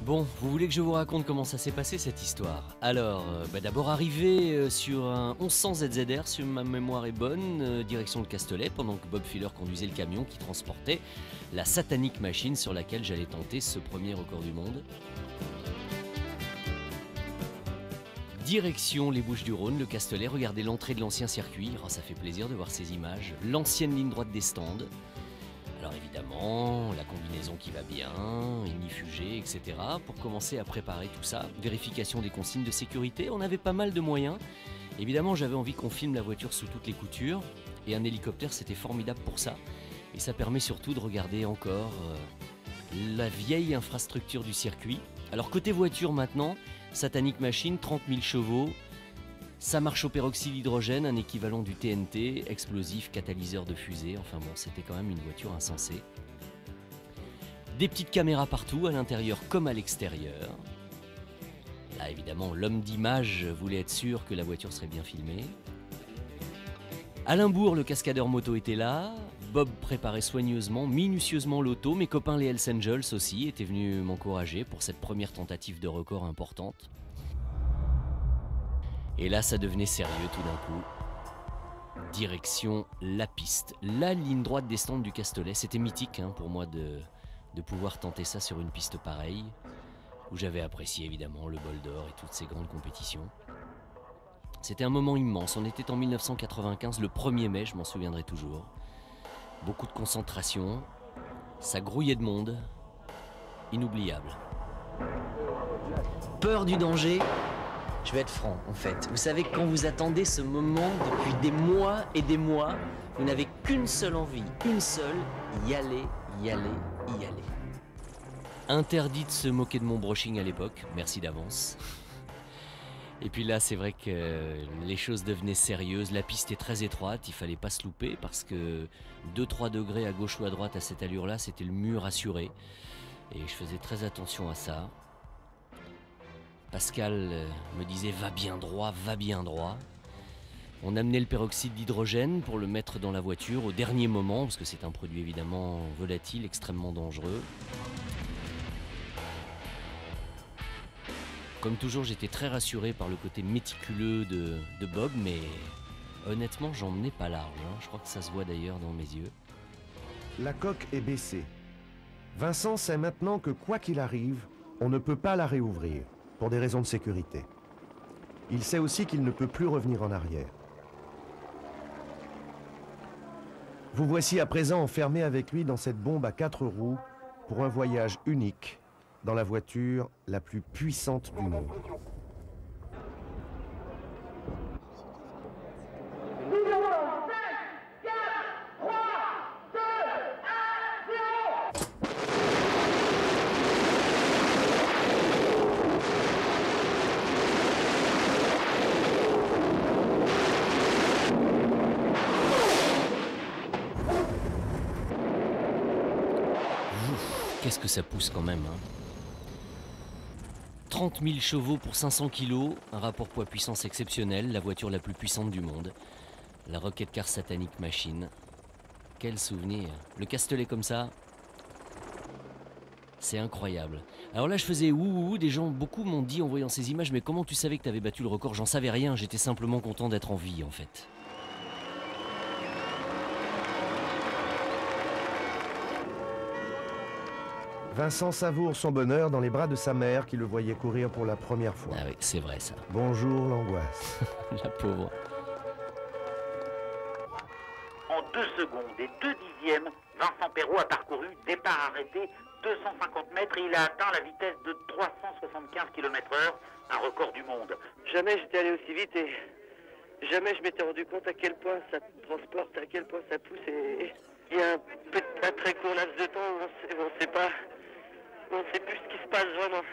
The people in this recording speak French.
Bon, vous voulez que je vous raconte comment ça s'est passé cette histoire? Alors, d'abord arrivé sur un 1100 ZZR, si ma mémoire est bonne, direction le Castellet, pendant que Bob Filler conduisait le camion qui transportait la Satanic Machine sur laquelle j'allais tenter ce premier record du monde. Direction les Bouches-du-Rhône, le Castellet, regardez l'entrée de l'ancien circuit, oh, ça fait plaisir de voir ces images, l'ancienne ligne droite des stands. Alors évidemment, la combinaison qui va bien, ignifugée, etc. Pour commencer à préparer tout ça, vérification des consignes de sécurité, on avait pas mal de moyens. Évidemment, j'avais envie qu'on filme la voiture sous toutes les coutures, et un hélicoptère c'était formidable pour ça. Et ça permet surtout de regarder encore la vieille infrastructure du circuit. Alors côté voiture maintenant, Satanic Machine, 30 000 chevaux, ça marche au peroxyde d'hydrogène, un équivalent du TNT, explosif, catalyseur de fusée, enfin bon, c'était quand même une voiture insensée. Des petites caméras partout, à l'intérieur comme à l'extérieur. Là évidemment, l'homme d'image voulait être sûr que la voiture serait bien filmée. Alain Bourg, le cascadeur moto, était là. Bob préparait soigneusement, minutieusement l'auto. Mes copains les Hells Angels aussi étaient venus m'encourager pour cette première tentative de record importante. Et là, ça devenait sérieux tout d'un coup. Direction la piste, la ligne droite des stands du Castellet. C'était mythique pour moi de pouvoir tenter ça sur une piste pareille, où j'avais apprécié évidemment le bol d'or et toutes ces grandes compétitions. C'était un moment immense, on était en 1995, le 1er mai, je m'en souviendrai toujours. Beaucoup de concentration, ça grouillait de monde, inoubliable. Peur du danger? Je vais être franc, en fait. Vous savez, quand vous attendez ce moment depuis des mois et des mois, vous n'avez qu'une seule envie, une seule, y aller, y aller, y aller. Interdit de se moquer de mon brushing à l'époque, merci d'avance. Et puis là, c'est vrai que les choses devenaient sérieuses. La piste est très étroite, il fallait pas se louper parce que 2-3 degrés à gauche ou à droite à cette allure-là, c'était le mur assuré. Et je faisais très attention à ça. Pascal me disait va bien droit, va bien droit. On amenait le peroxyde d'hydrogène pour le mettre dans la voiture au dernier moment, parce que c'est un produit évidemment volatile, extrêmement dangereux. Comme toujours, j'étais très rassuré par le côté méticuleux de Bob, mais honnêtement, j'en menais pas large. Je crois que ça se voit d'ailleurs dans mes yeux. La coque est baissée. Vincent sait maintenant que quoi qu'il arrive, on ne peut pas la réouvrir, pour des raisons de sécurité. Il sait aussi qu'il ne peut plus revenir en arrière. Vous voici à présent enfermé avec lui dans cette bombe à 4 roues pour un voyage unique dans la voiture la plus puissante du monde. Qu'est-ce que ça pousse quand même 30 000 chevaux pour 500 kg, un rapport poids-puissance exceptionnel, la voiture la plus puissante du monde. La Rocket Car Satanic Machine. Quel souvenir. Le Castellet comme ça, c'est incroyable. Alors là je faisais ouh, des gens, beaucoup m'ont dit en voyant ces images, mais comment tu savais que tu avais battu le record? J'en savais rien, j'étais simplement content d'être en vie en fait. Vincent savoure son bonheur dans les bras de sa mère qui le voyait courir pour la première fois. Ah oui, c'est vrai ça. Bonjour l'angoisse. La pauvre. En 2 secondes et 2 dixièmes, Vincent Perrault a parcouru, départ arrêté, 250 mètres et il a atteint la vitesse de 375 km/h, un record du monde. Jamais j'étais allé aussi vite et jamais je m'étais rendu compte à quel point ça transporte, à quel point ça pousse. Et il y a un très court laps de temps où on sait plus ce qui se passe vraiment.